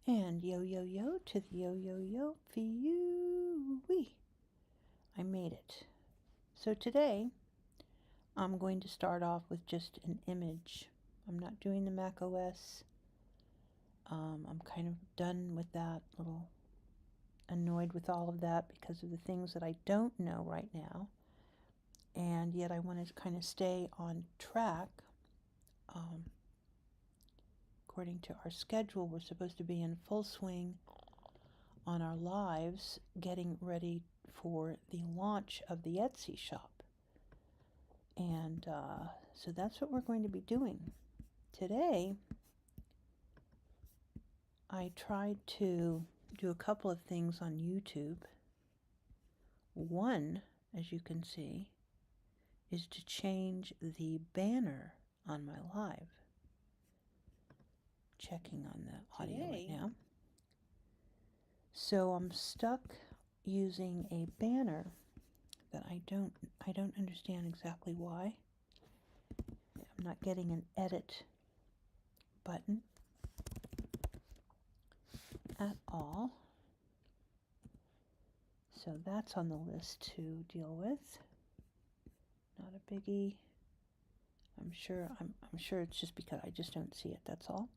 And yo yo yo to the yo yo yo wee. I made it. So today I'm going to start off with just an image. I'm not doing the Mac OS. I'm kind of done with that, a little annoyed with all of that because of the things that I don't know right now. And yet I want to kind of stay on track. According to our schedule, we're supposed to be in full swing on our lives, getting ready for the launch of the Etsy shop. And so that's what we're going to be doing. Today, I tried to do a couple of things on YouTube. One, as you can see, is to change the banner on my live. Checking on the audio right now. So I'm stuck using a banner that I don't understand exactly why. I'm not getting an edit button at all. So that's on the list to deal with. Not a biggie. I'm sure it's just because I just don't see it, that's all.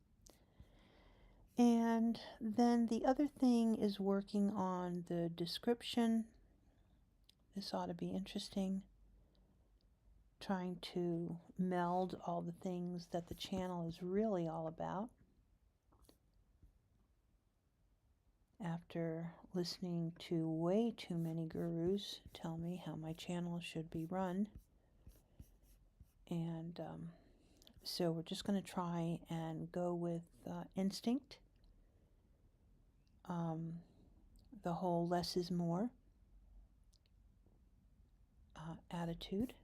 And then the other thing is working on the description. This ought to be interesting. Trying to meld all the things that the channel is really all about. After listening to way too many gurus tell me how my channel should be run. And so we're just going to try and go with instinct. The whole less is more attitude.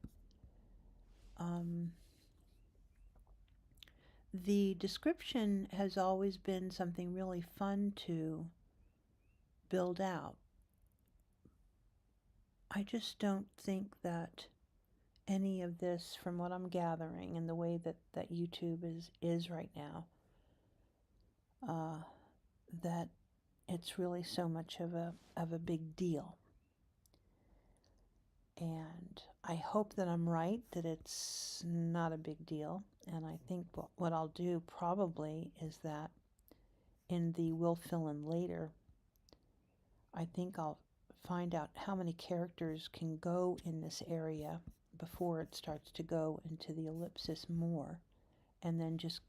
The description has always been something really fun to build out. I just don't think that any of this, from what I'm gathering and the way that YouTube is right now, that it's really so much of a big deal. And I hope that I'm right, that it's not a big deal. And I think what I'll do probably is that in the We'll Fill In Later, I think I'll find out how many characters can go in this area before it starts to go into the ellipsis more, and then just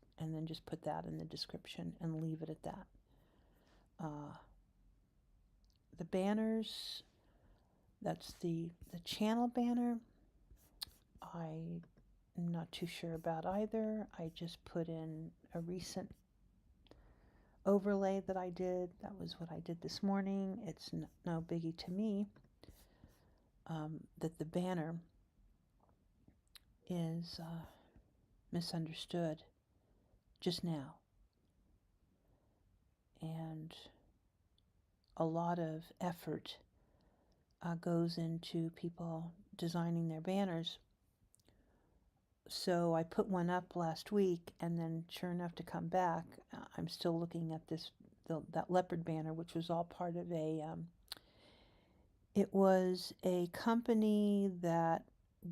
put that in the description and leave it at that. The banners, that's the channel banner, I'm not too sure about either. I just put in a recent overlay that I did. That was what I did this morning. It's no biggie to me that the banner is misunderstood just now. And a lot of effort goes into people designing their banners. So I put one up last week, and then sure enough to come back, I'm still looking at that leopard banner, which was all part of it was a company that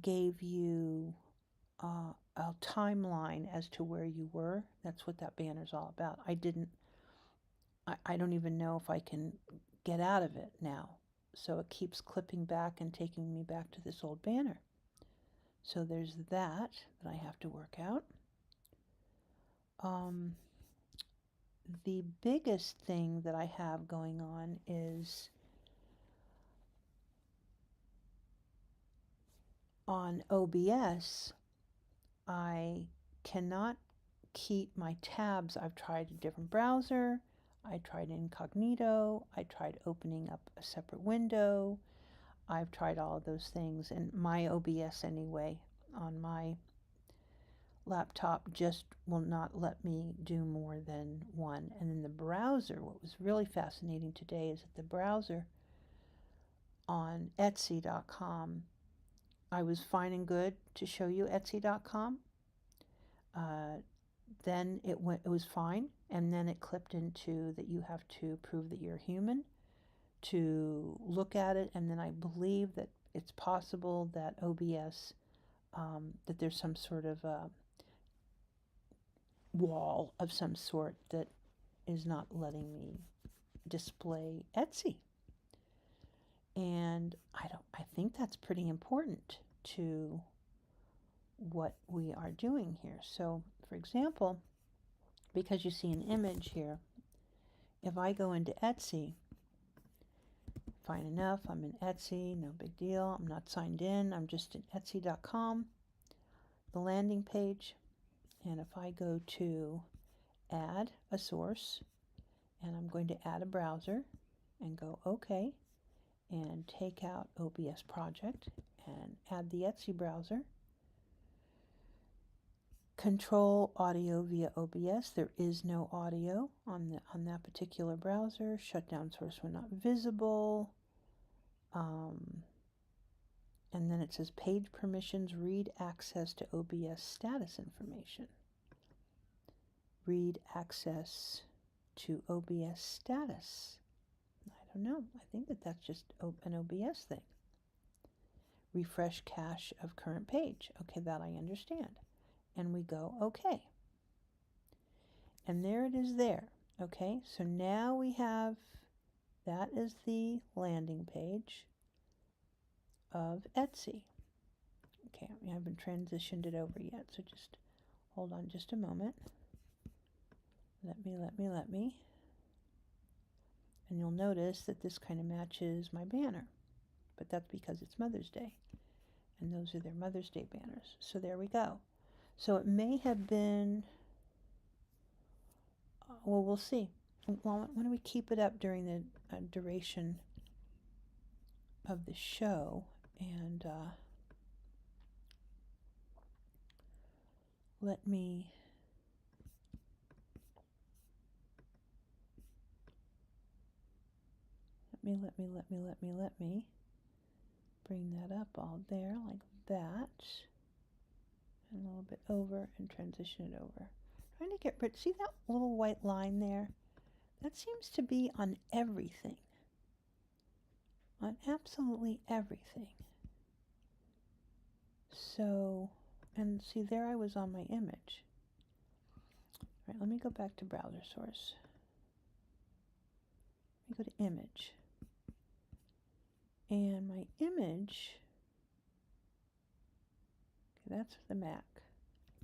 gave you a timeline as to where you were. That's what that banner's all about. I don't even know if I can get out of it now. So it keeps clipping back and taking me back to this old banner. So there's that I have to work out. The biggest thing that I have going on is on OBS, I cannot keep my tabs. I've tried a different browser. I tried incognito. I tried opening up a separate window. I've tried all of those things, and my OBS anyway on my laptop just will not let me do more than one. And in the browser, what was really fascinating today is that the browser on Etsy.com, I was fine and good to show you Etsy.com. then it was fine, and then it clipped into that you have to prove that you're human to look at it, and then I believe that it's possible that OBS, that there's some sort of wall of some sort that is not letting me display Etsy. And I think that's pretty important to what we are doing here. So, for example, because you see an image here, if I go into Etsy, fine enough, I'm in Etsy, no big deal. I'm not signed in. I'm just in Etsy.com, the landing page. And if I go to add a source, and I'm going to add a browser and go OK, and take out OBS project and add the Etsy browser. Control audio via OBS. There is no audio on that particular browser. Shutdown source when not visible. And then it says page permissions, read access to OBS status information. Read access to OBS status. I don't know. I think that's just an OBS thing. Refresh cache of current page. Okay, that I understand. And we go OK. And there it is there. Okay, so now we have, that is the landing page of Etsy. Okay, I haven't transitioned it over yet, so just hold on just a moment. Let me. And you'll notice that this kind of matches my banner, but that's because it's Mother's Day, and those are their Mother's Day banners. So there we go. So it may have been, well, we'll see. Well, why don't we keep it up during the duration of the show, and let me bring that up all there like that, and a little bit over, and transition it over. Trying to get rid, see that little white line there? That seems to be on everything. On absolutely everything. So, and see there I was on my image. All right, let me go back to browser source. Let me go to image. And my image, okay, that's the Mac.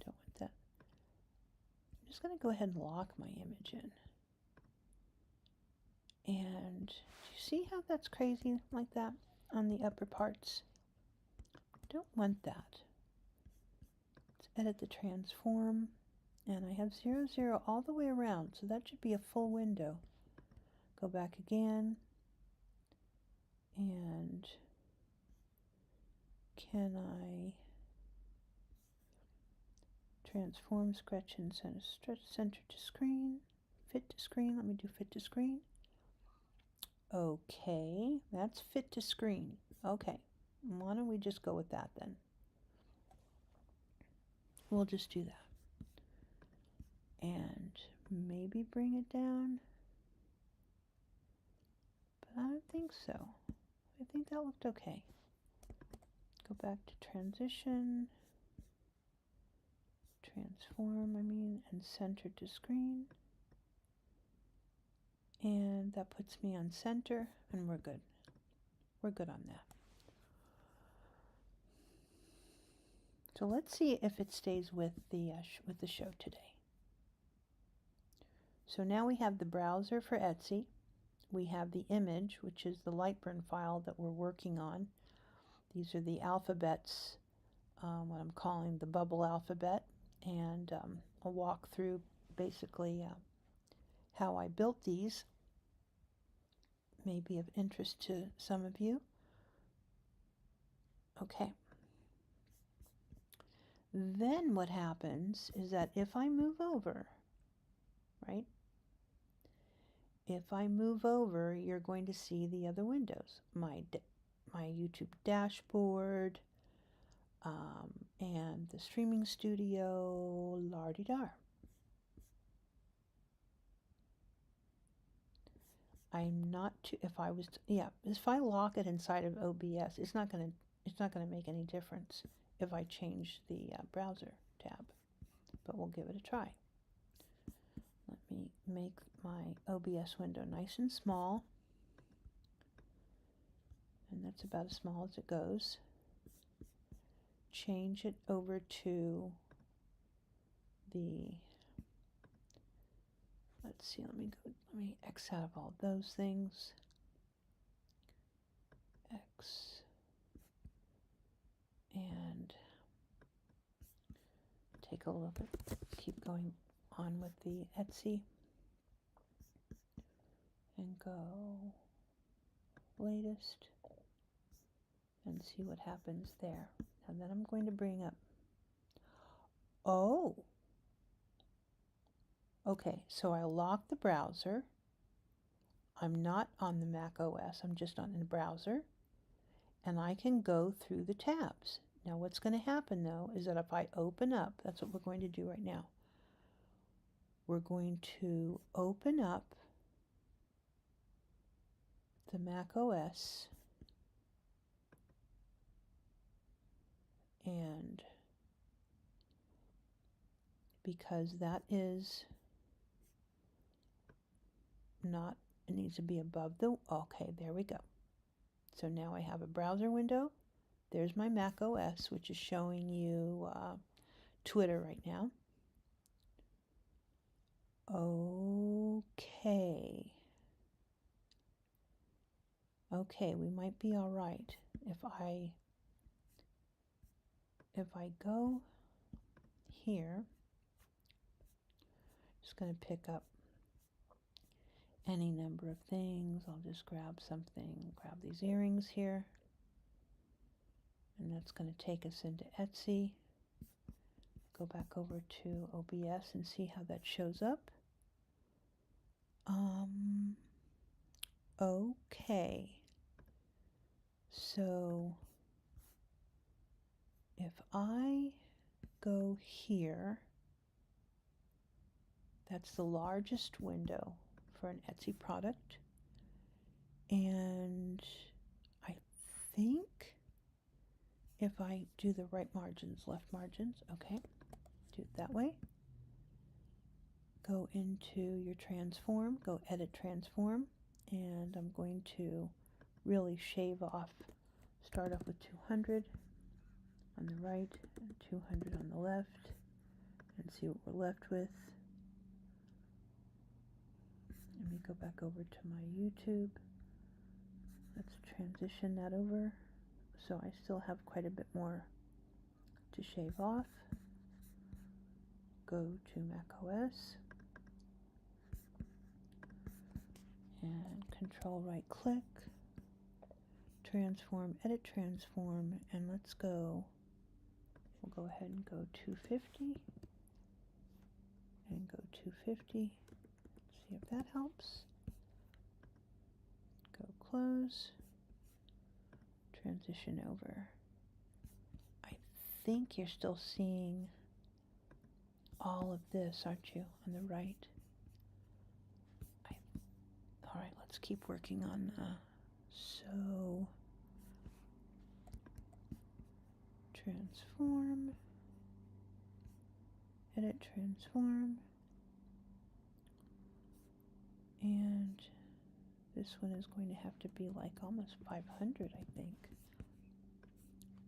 Don't want that. I'm just going to go ahead and lock my image in. And do you see how that's crazy like that on the upper parts? Don't want that. Let's edit the transform, and I have 0, 0 all the way around, so that should be a full window. Go back again, and can I transform, scratch, and stretch center to screen, fit to screen? Let me do fit to screen. Okay, that's fit to screen. Okay, why don't we just go with that then? We'll just do that. And maybe bring it down. But I don't think so. I think that looked okay. Go back to transition. Transform, and center to screen. And that puts me on center, and we're good. We're good on that. So let's see if it stays with the show today. So now we have the browser for Etsy. We have the image, which is the Lightburn file that we're working on. These are the alphabets, what I'm calling the bubble alphabet, and I'll walk through basically how I built these. May be of interest to some of you. Okay. Then what happens is that if I move over, right? If I move over, you're going to see the other windows. My YouTube dashboard, and the streaming studio, la-di-dar. I'm not too, if I was, yeah, if I lock it inside of OBS, it's not gonna make any difference if I change the browser tab, but we'll give it a try. Let me make my OBS window nice and small, and that's about as small as it goes. Change it over to the, let's see, let me X out of all those things. X, and take a look at, keep going on with the Etsy, and go latest, and see what happens there. And then I'm going to bring up, oh, okay, so I lock the browser. I'm not on the Mac OS, I'm just on the browser, and I can go through the tabs. Now what's going to happen though is that if I open up, that's what we're going to do right now. We're going to open up the Mac OS, and because that is not, it needs to be above the, okay, there we go. So now I have a browser window. There's my Mac OS, which is showing you Twitter right now. Okay. Okay, we might be all right. If I go here, just going to pick up any number of things. I'll just grab something, grab these earrings here, and that's going to take us into Etsy. Go back over to OBS and see how that shows up. Okay, so if I go here, that's the largest window for an Etsy product, and I think if I do the right margins, left margins, okay, do it that way. Go into your transform, go edit transform, and I'm going to really shave off, start off with 200 on the right and 200 on the left, and see what we're left with. Let me go back over to my YouTube. Let's transition that over, so I still have quite a bit more to shave off. Go to macOS and control right click, transform, edit transform, and let's go, we'll go ahead and go 250 and go 250, see if that helps. Go close, transition over. I think you're still seeing all of this, aren't you, on the right? All right, let's keep working on so transform, edit transform, and this one is going to have to be like almost 500, I think.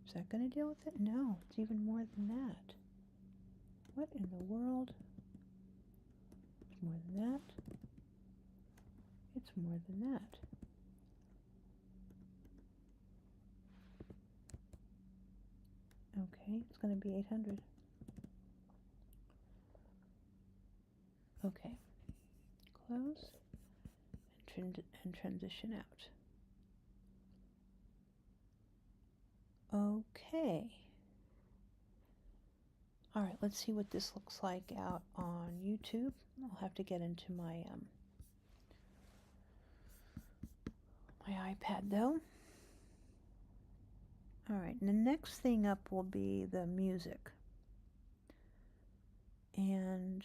Is that going to deal with it? No, it's even more than that. What in the world? It's more than that. It's more than that. Okay, it's going to be 800. Okay, close and transition out. Okay. All right, let's see what this looks like out on YouTube. I'll have to get into my my iPad though. All right, and the next thing up will be the music. And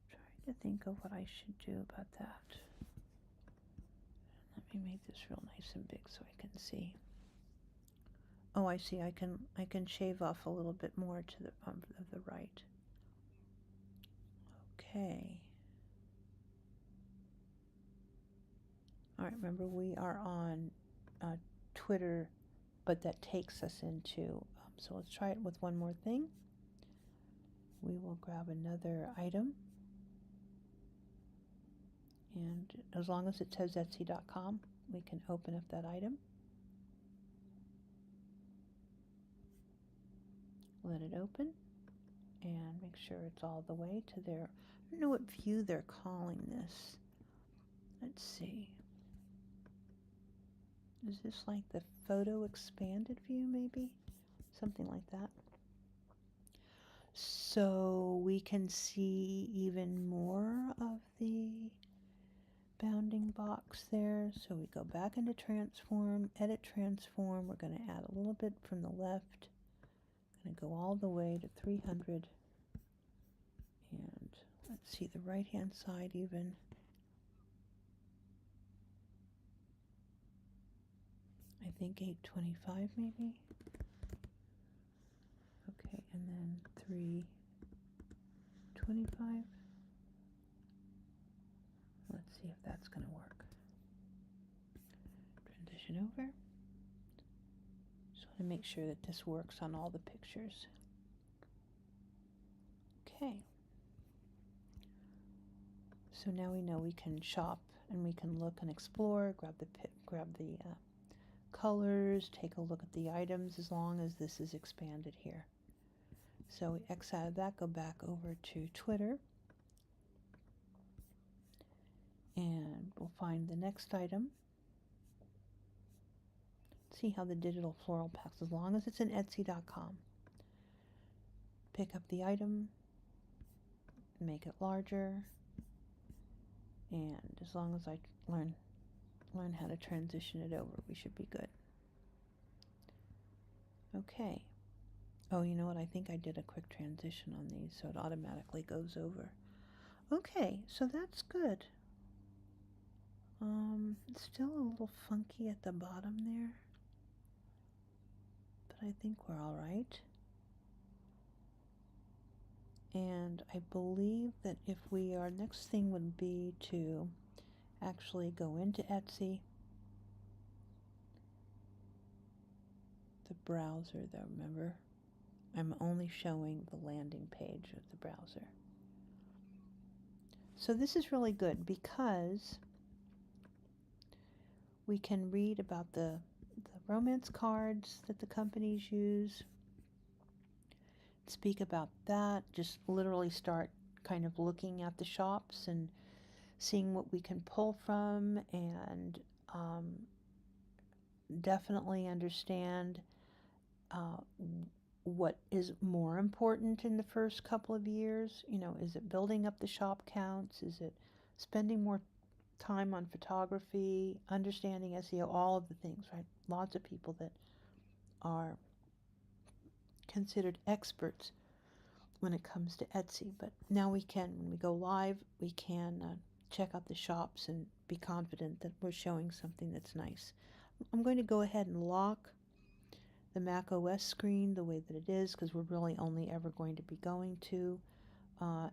try to think of what I should do about that. Let me make this real nice and big so I can see. Oh, I see. I can shave off a little bit more to the of the right. Okay. All right. Remember, we are on Twitter, but that takes us into. So let's try it with one more thing. We will grab another item, and as long as it says Etsy.com, we can open up that item. Let it open and make sure it's all the way to their, I don't know what view they're calling this. Let's see. Is this like the photo expanded view maybe? Something like that. So we can see even more of the bounding box there. So we go back into transform, edit transform. We're going to add a little bit from the left. Going to go all the way to 300. And let's see the right hand side even. I think 825 maybe. Okay, and then 325. Let's see if that's going to work. Transition over. Just want to make sure that this works on all the pictures. Okay. So now we know we can shop and we can look and explore, grab the colors, take a look at the items as long as this is expanded here. So we X out of that, go back over to Twitter, and we'll find the next item. See how the digital floral packs, as long as it's in Etsy.com. Pick up the item, make it larger, and as long as I learn how to transition it over, we should be good. Okay. Oh, you know what? I think I did a quick transition on these, so it automatically goes over. Okay, so that's good. It's still a little funky at the bottom there, but I think we're all right. And I believe that if we, our next thing would be to actually go into Etsy, the browser though, remember? I'm only showing the landing page of the browser. So this is really good because we can read about the romance cards that the companies use, speak about that, just literally start kind of looking at the shops and seeing what we can pull from, and definitely understand what is more important in the first couple of years. You know, is it building up the shop counts? Is it spending more time on photography, understanding SEO, all of the things, right? Lots of people that are considered experts when it comes to Etsy. But now we can, when we go live, we can check out the shops and be confident that we're showing something that's nice. I'm going to go ahead and lock the Mac OS screen the way that it is, because we're really only ever going to be going to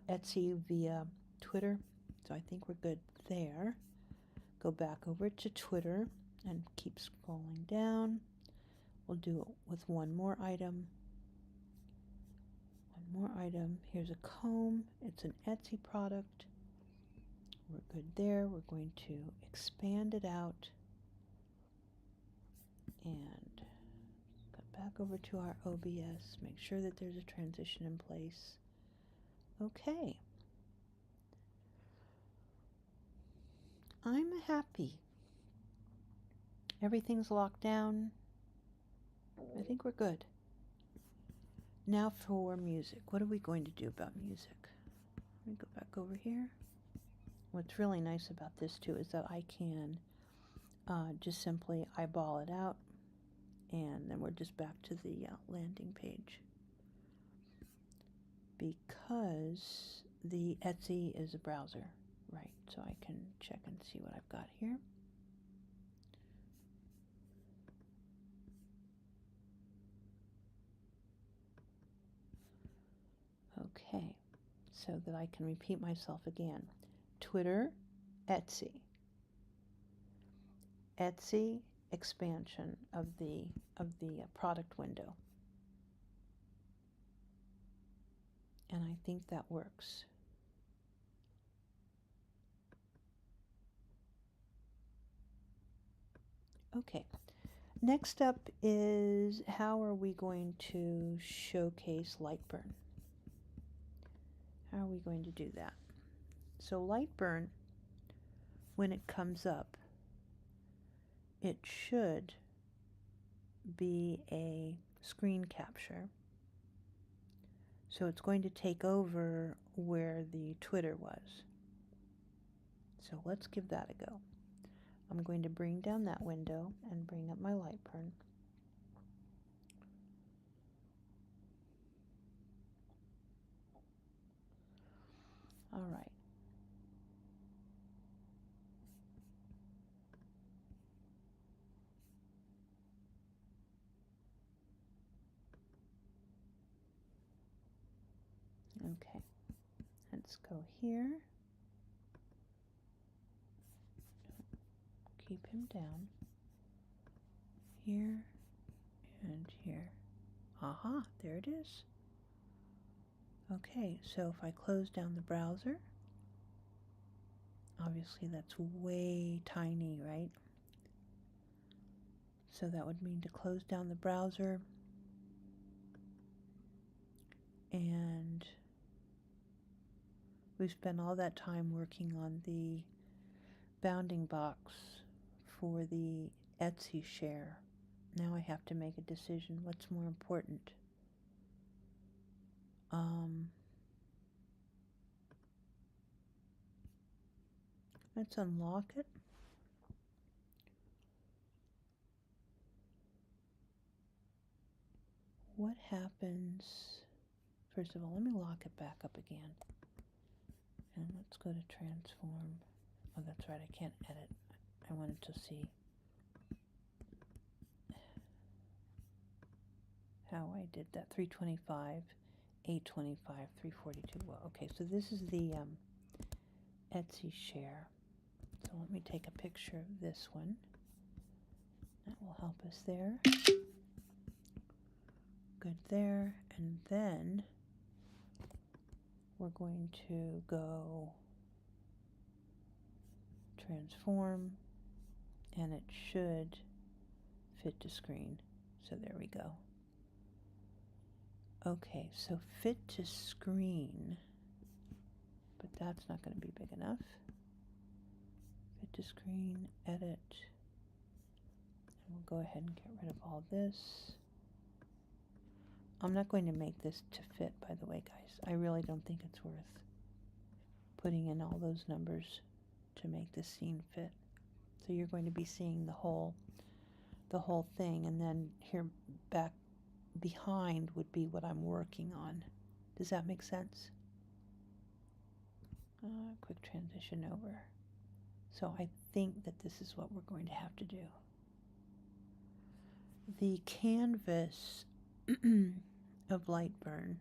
Etsy via Twitter. So I think we're good there. Go back over to Twitter and keep scrolling down. We'll do it with one more item. One more item. Here's a comb. It's an Etsy product. We're good there. We're going to expand it out and go back over to our OBS. Make sure that there's a transition in place. Okay. I'm happy. Everything's locked down. I think we're good. Now for music. What are we going to do about music? Let me go back over here. What's really nice about this too is that I can just simply eyeball it out, and then we're just back to the landing page. Because the Etsy is a browser, right? So I can check and see what I've got here. Okay, so that I can repeat myself again. Twitter, Etsy. Etsy expansion of the product window. And I think that works. Okay, next up is how are we going to showcase Lightburn? How are we going to do that? So Lightburn, when it comes up, it should be a screen capture. So it's going to take over where the Twitter was. So let's give that a go. I'm going to bring down that window and bring up my Lightburn. All right. Okay. Let's go here. Keep him down. Here and here. Aha, there it is. Okay, so if I close down the browser, obviously that's way tiny, right? So that would mean to close down the browser and we spent all that time working on the bounding box for the Etsy share. Now I have to make a decision. What's more important? Let's unlock it. What happens? First of all, let me lock it back up again. And let's go to transform. Oh, that's right, I can't edit. I wanted to see how I did that. 325, 825, 342. Well, okay, so this is the Etsy share. So let me take a picture of this one. That will help us there. Good there. And then we're going to go transform, and it should fit to screen. So there we go. Okay, so fit to screen, but that's not going to be big enough. Fit to screen, edit, and we'll go ahead and get rid of all this. I'm not going to make this to fit, by the way, guys. I really don't think it's worth putting in all those numbers to make this scene fit. So you're going to be seeing the whole thing, and then here back behind would be what I'm working on. Does that make sense? Quick transition over. So I think that this is what we're going to have to do. The canvas of Lightburn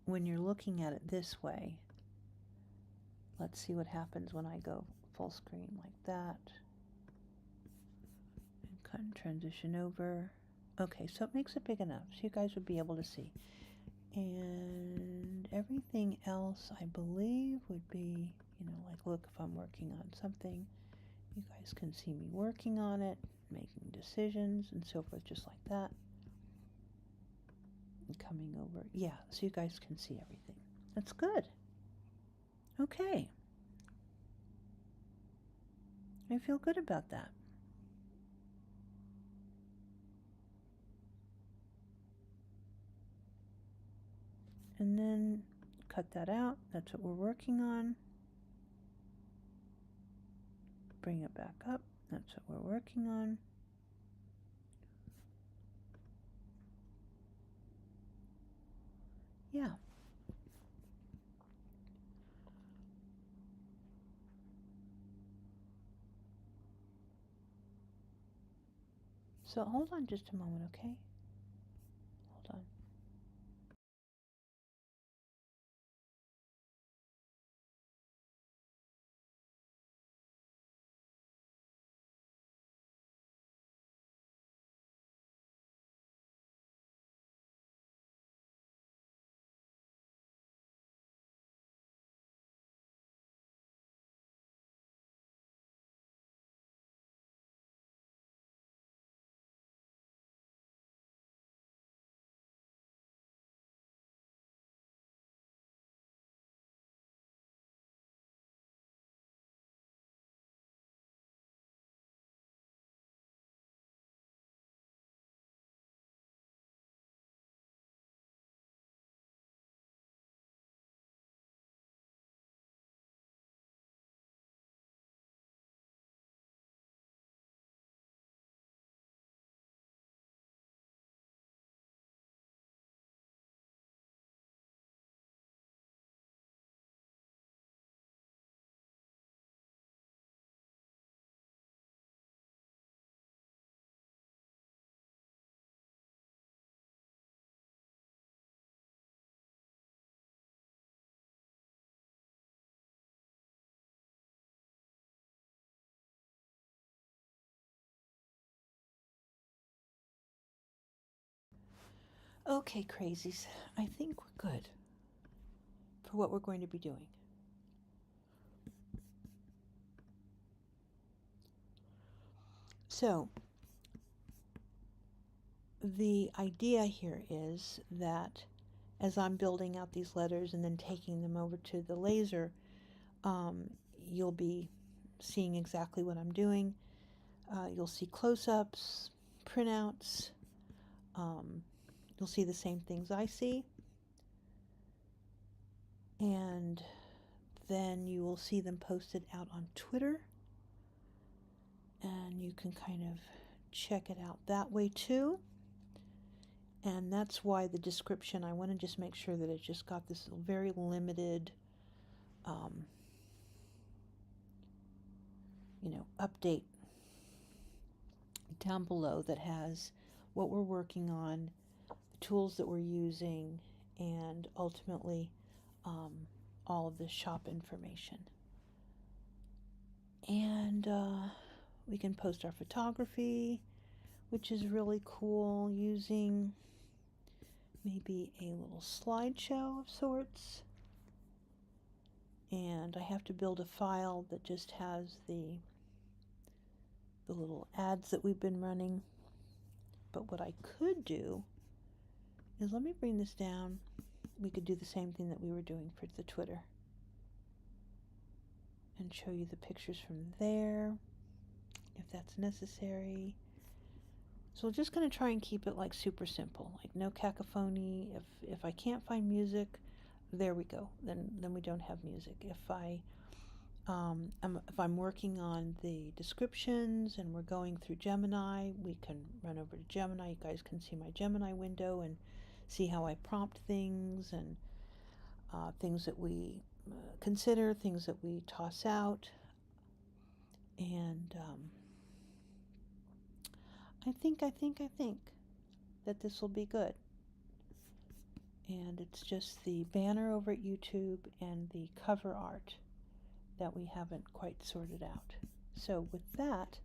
when you're looking at it this way, let's see what happens when I go full screen like that. And cut and transition over. Okay, so it makes it big enough so you guys would be able to see. And everything else, I believe, would be, like, look, if I'm working on something, you guys can see me working on it, making decisions, and so forth, just like that. And coming over, yeah, so you guys can see everything. That's good. Okay. I feel good about that. And then cut that out. That's what we're working on. Bring it back up. That's what we're working on. Yeah. So hold on just a moment, okay? Hold on. Okay, crazies. I think we're good for what we're going to be doing. So, the idea here is that as I'm building out these letters and then taking them over to the laser, you'll be seeing exactly what I'm doing. You'll see close-ups, printouts. You'll see the same things I see. And then you will see them posted out on Twitter. And you can kind of check it out that way too. And that's why the description, I want to just make sure that it just got this very limited, update down below that has what we're working on, the tools that we're using, and ultimately all of the shop information. And we can post our photography, which is really cool, using maybe a little slideshow of sorts. And I have to build a file that just has the little ads that we've been running. But what I could do is, let me bring this down. We could do the same thing that we were doing for the Twitter and show you the pictures from there if that's necessary. So we're just going to try and keep it like super simple, like no cacophony. If I can't find music, there we go. Then we don't have music. If I'm working on the descriptions and we're going through Gemini, we can run over to Gemini. You guys can see my Gemini window and see how I prompt things, and things that we consider, things that we toss out. And I think that this will be good. And it's just the banner over at YouTube and the cover art that we haven't quite sorted out. So with that,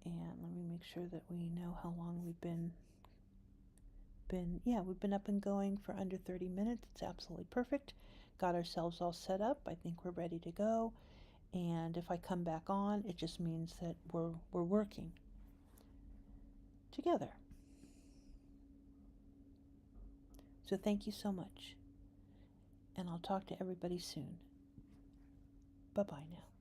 and let me make sure that we know how long we've been up and going for under 30 minutes. It's absolutely perfect. Got ourselves all set up. I think we're ready to go. And if I come back on, it just means that we're working together. So thank you so much. And I'll talk to everybody soon. Bye-bye now.